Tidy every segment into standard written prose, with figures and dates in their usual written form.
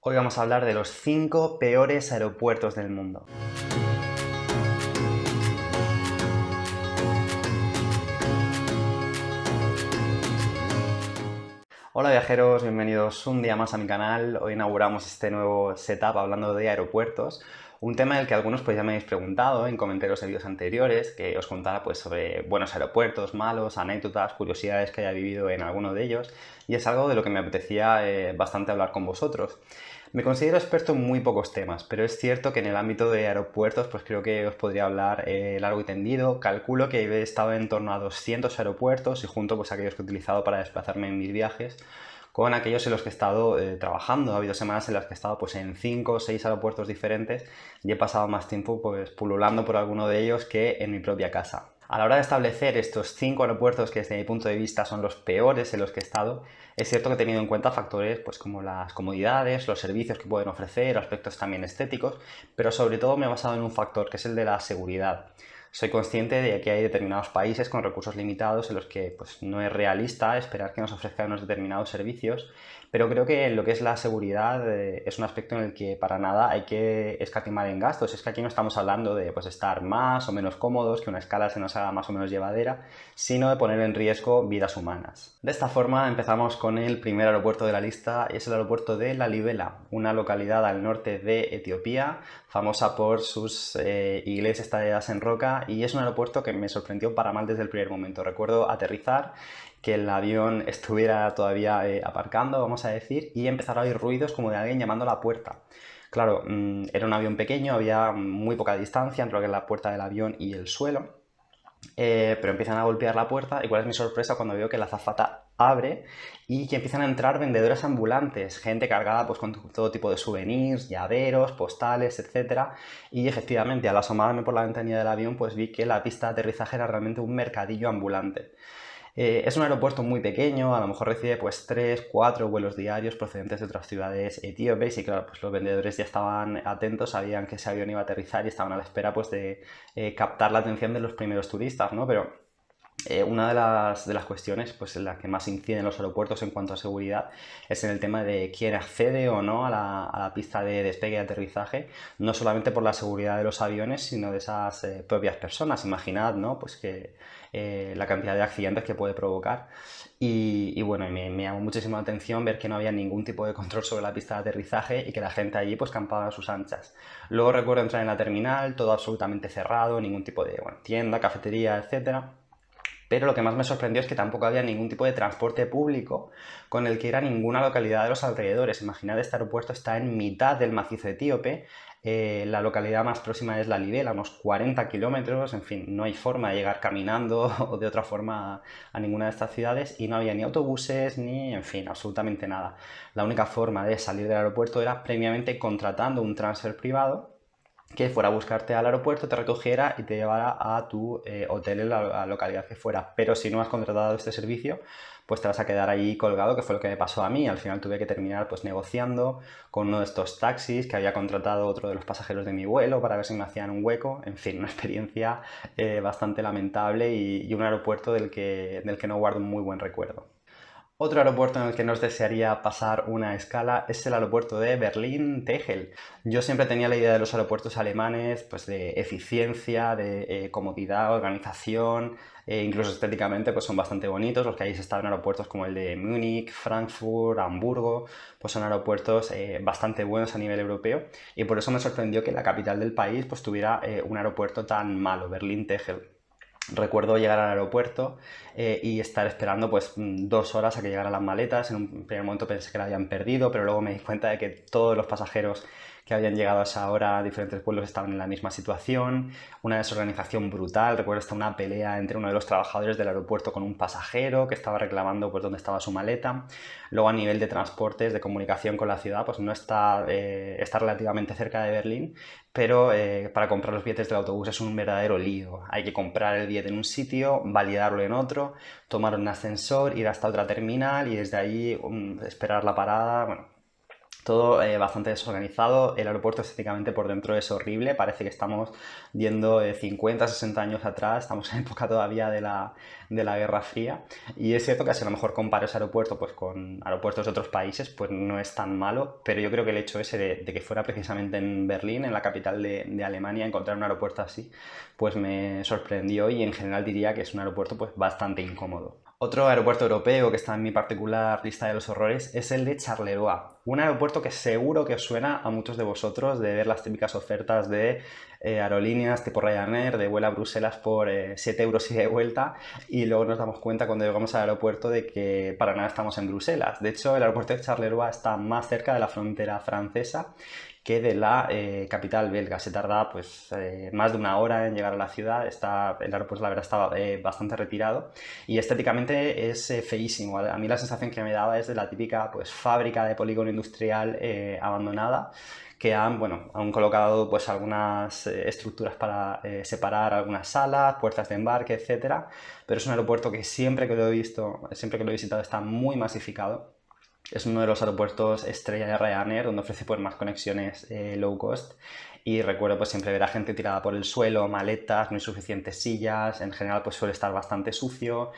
Hoy vamos a hablar de los 5 peores aeropuertos del mundo. Hola viajeros, bienvenidos un día más a mi canal. Hoy inauguramos este nuevo setup hablando de aeropuertos, un tema del que algunos pues ya me habéis preguntado en comentarios de vídeos anteriores, que os contara pues sobre buenos aeropuertos, malos, anécdotas, curiosidades que haya vivido en alguno de ellos, y es algo de lo que me apetecía bastante hablar con vosotros. Me considero experto en muy pocos temas, pero es cierto que en el ámbito de aeropuertos pues creo que os podría hablar largo y tendido. Calculo que he estado en torno a 200 aeropuertos y junto pues aquellos que he utilizado para desplazarme en mis viajes con aquellos en los que he estado trabajando. Ha habido semanas en las que he estado pues en 5 o 6 aeropuertos diferentes y he pasado más tiempo pues pululando por alguno de ellos que en mi propia casa. A la hora de establecer estos 5 aeropuertos que desde mi punto de vista son los peores en los que he estado, es cierto que he tenido en cuenta factores pues, como las comodidades, los servicios que pueden ofrecer, aspectos también estéticos, pero sobre todo me he basado en un factor que es el de la seguridad. Soy consciente de que hay determinados países con recursos limitados en los que pues, no es realista esperar que nos ofrezcan unos determinados servicios, pero creo que en lo que es la seguridad es un aspecto en el que para nada hay que escatimar en gastos. Es que aquí no estamos hablando de pues, estar más o menos cómodos, que una escala se nos haga más o menos llevadera, sino de poner en riesgo vidas humanas. De esta forma empezamos con el primer aeropuerto de la lista y es el aeropuerto de Lalibela, una localidad al norte de Etiopía, famosa por sus iglesias talladas en roca, y es un aeropuerto que me sorprendió para mal desde el primer momento. Recuerdo aterrizar, que el avión estuviera todavía aparcando, vamos a decir, y empezar a oír ruidos como de alguien llamando a la puerta. Claro, era un avión pequeño, había muy poca distancia entre lo que es la puerta del avión y el suelo, pero empiezan a golpear la puerta y cuál es mi sorpresa cuando veo que la azafata abre y que empiezan a entrar vendedores ambulantes, gente cargada pues, con todo tipo de souvenirs, llaveros, postales, etcétera. Y efectivamente, al asomarme por la ventanilla del avión, pues vi que la pista de aterrizaje era realmente un mercadillo ambulante. Es un aeropuerto muy pequeño, a lo mejor recibe pues 3, 4 vuelos diarios procedentes de otras ciudades etíopes y claro, pues los vendedores ya estaban atentos, sabían que ese avión iba a aterrizar y estaban a la espera pues de captar la atención de los primeros turistas, ¿no? Pero una de las cuestiones pues, en las que más inciden los aeropuertos en cuanto a seguridad es en el tema de quién accede o no a la pista de despegue y aterrizaje, no solamente por la seguridad de los aviones, sino de esas propias personas. Imaginad, ¿no? Pues que la cantidad de accidentes que puede provocar. Y bueno, me llamó muchísimo la atención ver que no había ningún tipo de control sobre la pista de aterrizaje y que la gente allí pues campaba a sus anchas. Luego recuerdo entrar en la terminal, todo absolutamente cerrado, ningún tipo de tienda, cafetería, etcétera. Pero lo que más me sorprendió es que tampoco había ningún tipo de transporte público con el que ir a ninguna localidad de los alrededores. Imaginad, este aeropuerto está en mitad del macizo etíope, la localidad más próxima es Lalibela, unos 40 kilómetros, en fin, no hay forma de llegar caminando o de otra forma a ninguna de estas ciudades y no había ni autobuses ni, en fin, absolutamente nada. La única forma de salir del aeropuerto era previamente contratando un transfer privado que fuera a buscarte al aeropuerto, te recogiera y te llevara a tu hotel en la localidad que fuera. Pero si no has contratado este servicio, pues te vas a quedar ahí colgado, que fue lo que me pasó a mí. Al final tuve que terminar pues negociando con uno de estos taxis que había contratado otro de los pasajeros de mi vuelo para ver si me hacían un hueco. En fin, una experiencia bastante lamentable y un aeropuerto del que no guardo un muy buen recuerdo. Otro aeropuerto en el que nos desearía pasar una escala es el aeropuerto de Berlín-Tegel. Yo siempre tenía la idea de los aeropuertos alemanes, pues de eficiencia, de comodidad, organización, incluso estéticamente pues son bastante bonitos. Los que hayáis estado en aeropuertos como el de Múnich, Frankfurt, Hamburgo, pues son aeropuertos bastante buenos a nivel europeo y por eso me sorprendió que la capital del país pues tuviera un aeropuerto tan malo, Berlín-Tegel. Recuerdo llegar al aeropuerto y estar esperando pues 2 horas a que llegaran las maletas. En un primer momento pensé que la habían perdido, pero luego me di cuenta de que todos los pasajeros que habían llegado a esa hora a diferentes vuelos estaban en la misma situación. Una desorganización brutal. Recuerdo hasta una pelea entre uno de los trabajadores del aeropuerto con un pasajero que estaba reclamando pues dónde estaba su maleta. Luego a nivel de transportes, de comunicación con la ciudad, pues no está relativamente cerca de Berlín, pero para comprar los billetes del autobús es un verdadero lío. Hay que comprar el billete en un sitio, validarlo en otro, tomar un ascensor, ir hasta otra terminal y desde allí esperar la parada. Bueno, Todo bastante desorganizado, el aeropuerto estéticamente por dentro es horrible, parece que estamos yendo 50, 60 años atrás, estamos en época todavía de la Guerra Fría, y es cierto que si a lo mejor comparo ese aeropuerto pues, con aeropuertos de otros países, pues no es tan malo, pero yo creo que el hecho ese de que fuera precisamente en Berlín, en la capital de Alemania, encontrar un aeropuerto así, pues me sorprendió y en general diría que es un aeropuerto pues bastante incómodo. Otro aeropuerto europeo que está en mi particular lista de los horrores es el de Charleroi, un aeropuerto que seguro que os suena a muchos de vosotros de ver las típicas ofertas de aerolíneas tipo Ryanair, de vuela a Bruselas por 7 euros y de vuelta, y luego nos damos cuenta cuando llegamos al aeropuerto de que para nada estamos en Bruselas. De hecho, el aeropuerto de Charleroi está más cerca de la frontera francesa que de la capital belga. Se tarda pues más de una hora en llegar a la ciudad. El aeropuerto la verdad estaba bastante retirado y estéticamente es feísimo. A mí la sensación que me daba es de la típica pues fábrica de polígono industrial abandonada que han colocado pues algunas estructuras para separar algunas salas, puertas de embarque, etcétera, pero es un aeropuerto que siempre que lo he visto, siempre que lo he visitado está muy masificado. Es uno de los aeropuertos estrella de Ryanair, donde ofrece pues, más conexiones low cost. Y recuerdo pues, siempre ver a gente tirada por el suelo, maletas, no hay suficientes sillas. En general pues, suele estar bastante sucio.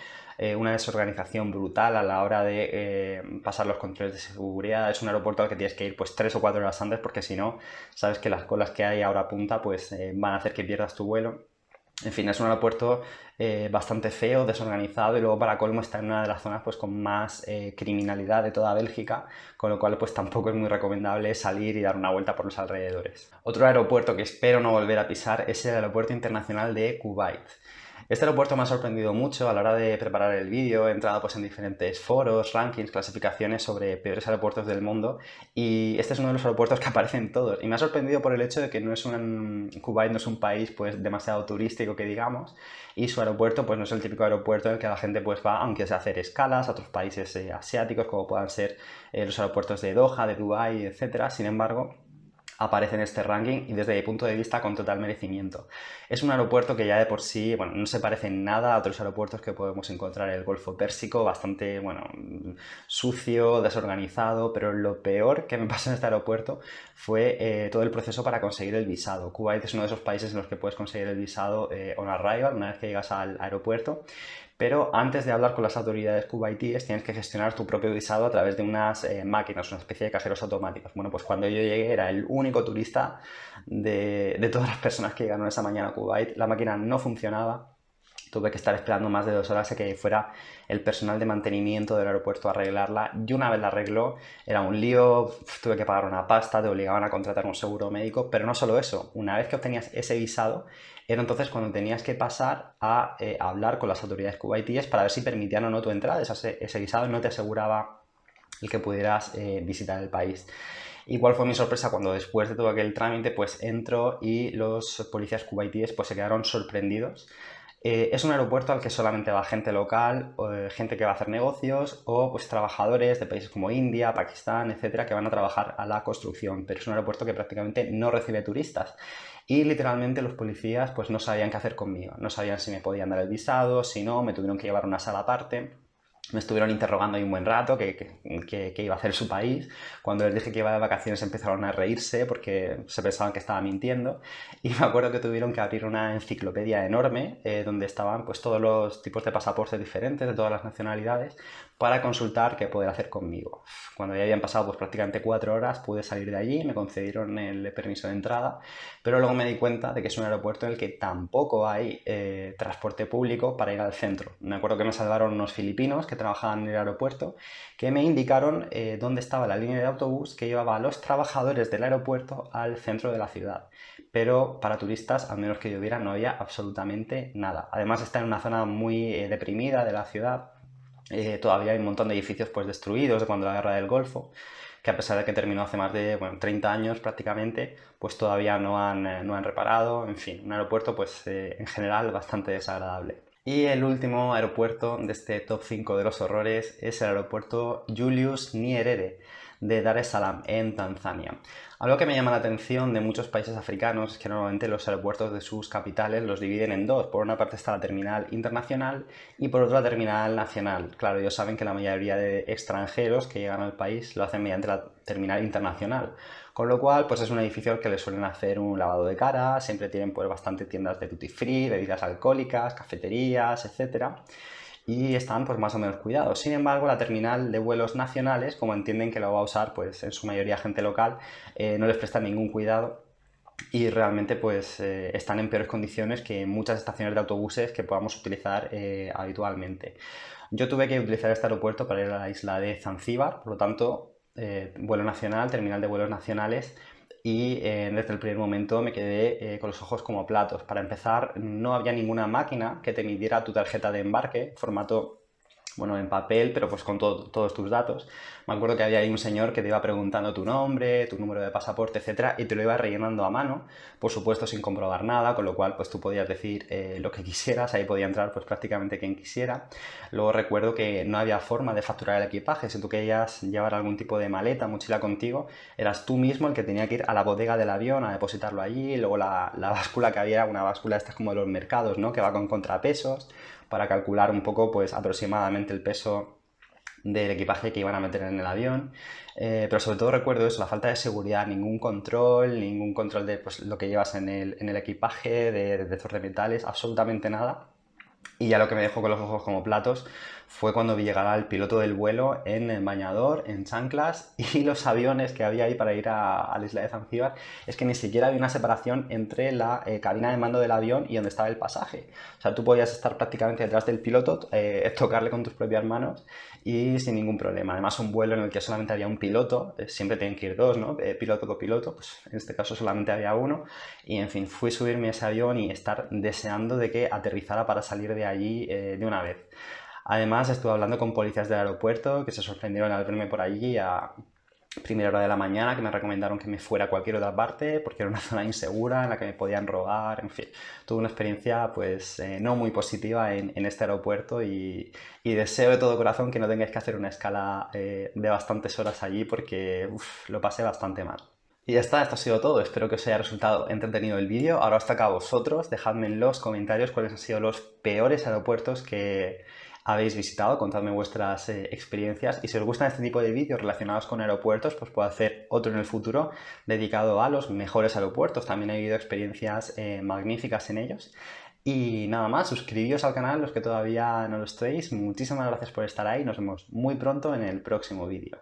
Una desorganización brutal a la hora de pasar los controles de seguridad. Es un aeropuerto al que tienes que ir pues 3 o 4 horas antes porque si no, sabes que las colas que hay ahora a punta pues, van a hacer que pierdas tu vuelo. En fin, es un aeropuerto bastante feo, desorganizado y luego para colmo está en una de las zonas pues, con más criminalidad de toda Bélgica, con lo cual pues tampoco es muy recomendable salir y dar una vuelta por los alrededores. Otro aeropuerto que espero no volver a pisar es el aeropuerto internacional de Kuwait. Este aeropuerto me ha sorprendido mucho a la hora de preparar el vídeo. He entrado pues, en diferentes foros, rankings, clasificaciones sobre peores aeropuertos del mundo y este es uno de los aeropuertos que aparecen todos. Y me ha sorprendido por el hecho de que Kuwait no es un país pues, demasiado turístico que digamos y su aeropuerto pues, no es el típico aeropuerto en el que la gente pues, va, aunque sea a hacer escalas a otros países asiáticos como puedan ser los aeropuertos de Doha, de Dubái, etcétera. Sin embargo, aparece en este ranking y desde mi punto de vista con total merecimiento. Es un aeropuerto que ya de por sí, bueno, no se parece en nada a otros aeropuertos que podemos encontrar en el Golfo Pérsico, bastante, bueno, sucio, desorganizado, pero lo peor que me pasó en este aeropuerto fue todo el proceso para conseguir el visado. Kuwait es uno de esos países en los que puedes conseguir el visado on arrival, una vez que llegas al aeropuerto, pero antes de hablar con las autoridades cubaitíes tienes que gestionar tu propio visado a través de unas máquinas, una especie de cajeros automáticos. Bueno, pues cuando yo llegué era el único turista de todas las personas que llegaron esa mañana a Kuwait. La máquina no funcionaba. Tuve que estar esperando más de 2 horas a que fuera el personal de mantenimiento del aeropuerto a arreglarla. Y una vez la arregló, era un lío, tuve que pagar una pasta, te obligaban a contratar un seguro médico, pero no solo eso, una vez que obtenías ese visado, era entonces cuando tenías que pasar a hablar con las autoridades cubaitíes para ver si permitían o no tu entrada. Ese visado no te aseguraba el que pudieras visitar el país. Igual fue mi sorpresa cuando después de todo aquel trámite pues entro y los policías cubaitíes pues se quedaron sorprendidos. Es un aeropuerto al que solamente va gente local, gente que va a hacer negocios o pues trabajadores de países como India, Pakistán, etcétera, que van a trabajar a la construcción, pero es un aeropuerto que prácticamente no recibe turistas. Y literalmente los policías pues no sabían qué hacer conmigo, no sabían si me podían dar el visado, si no, me tuvieron que llevar a una sala aparte. Me estuvieron interrogando ahí un buen rato qué iba a hacer su país. Cuando les dije que iba de vacaciones empezaron a reírse porque se pensaban que estaba mintiendo. Y me acuerdo que tuvieron que abrir una enciclopedia enorme donde estaban pues, todos los tipos de pasaportes diferentes de todas las nacionalidades para consultar qué poder hacer conmigo. Cuando ya habían pasado pues, prácticamente 4 horas pude salir de allí, me concedieron el permiso de entrada, pero luego me di cuenta de que es un aeropuerto en el que tampoco hay transporte público para ir al centro. Me acuerdo que me salvaron unos filipinos que trabajaban en el aeropuerto que me indicaron dónde estaba la línea de autobús que llevaba a los trabajadores del aeropuerto al centro de la ciudad. Pero para turistas, al menos que yo viera, no había absolutamente nada. Además está en una zona muy deprimida de la ciudad. Todavía hay un montón de edificios pues, destruidos de cuando la guerra del Golfo, que a pesar de que terminó hace más de 30 años prácticamente, pues todavía no han reparado. En fin, un aeropuerto pues, en general bastante desagradable. Y el último aeropuerto de este top 5 de los horrores es el aeropuerto Julius Nyerere de Dar es Salaam, en Tanzania. Algo que me llama la atención de muchos países africanos es que normalmente los aeropuertos de sus capitales los dividen en dos. Por una parte está la terminal internacional y por otra la terminal nacional. Claro, ellos saben que la mayoría de extranjeros que llegan al país lo hacen mediante la terminal internacional. Con lo cual, pues es un edificio al que le suelen hacer un lavado de cara, siempre tienen pues bastante tiendas de duty free, bebidas alcohólicas, cafeterías, etcétera, y están pues más o menos cuidados. Sin embargo, la terminal de vuelos nacionales, como entienden que lo va a usar pues en su mayoría gente local, no les presta ningún cuidado y realmente pues están en peores condiciones que muchas estaciones de autobuses que podamos utilizar habitualmente. Yo tuve que utilizar este aeropuerto para ir a la isla de Zanzíbar, por lo tanto, vuelo nacional, terminal de vuelos nacionales, y desde el primer momento me quedé con los ojos como platos. Para empezar, no había ninguna máquina que te midiera tu tarjeta de embarque, formato, bueno, en papel, pero pues con todos tus datos. Me acuerdo que había ahí un señor que te iba preguntando tu nombre, tu número de pasaporte, etcétera, y te lo iba rellenando a mano, por supuesto sin comprobar nada, con lo cual pues tú podías decir lo que quisieras, ahí podía entrar pues prácticamente quien quisiera. Luego recuerdo que no había forma de facturar el equipaje. Si tú querías llevar algún tipo de maleta, mochila contigo, eras tú mismo el que tenía que ir a la bodega del avión a depositarlo allí. Luego la báscula que había, una báscula esta como de los mercados, ¿no? Que va con contrapesos para calcular un poco pues aproximadamente el peso del equipaje que iban a meter en el avión. Pero sobre todo recuerdo eso, la falta de seguridad, ningún control de pues, lo que llevas en el equipaje, de detector de metales, absolutamente nada. Y ya lo que me dejó con los ojos como platos fue cuando vi llegar al piloto del vuelo en bañador, en chanclas, y los aviones que había ahí para ir a la isla de Zanzíbar. Es que ni siquiera había una separación entre la cabina de mando del avión y donde estaba el pasaje. O sea, tú podías estar prácticamente detrás del piloto, tocarle con tus propias manos y sin ningún problema. Además, un vuelo en el que solamente había un piloto, siempre tienen que ir dos, ¿no? Piloto, copiloto, pues en este caso solamente había uno. Y en fin, fui a subirme a ese avión y estar deseando de que aterrizara para salir de allí de una vez. Además, estuve hablando con policías del aeropuerto que se sorprendieron al verme por allí a primera hora de la mañana, que me recomendaron que me fuera a cualquier otra parte porque era una zona insegura en la que me podían robar, en fin. Tuve una experiencia pues no muy positiva en este aeropuerto y deseo de todo corazón que no tengáis que hacer una escala de bastantes horas allí porque lo pasé bastante mal. Y ya está, esto ha sido todo. Espero que os haya resultado entretenido el vídeo. Ahora os toca a vosotros. Dejadme en los comentarios cuáles han sido los peores aeropuertos que habéis visitado. Contadme vuestras experiencias. Y si os gustan este tipo de vídeos relacionados con aeropuertos, pues puedo hacer otro en el futuro dedicado a los mejores aeropuertos. También he vivido experiencias magníficas en ellos. Y nada más, suscribíos al canal los que todavía no lo estéis. Muchísimas gracias por estar ahí. Nos vemos muy pronto en el próximo vídeo.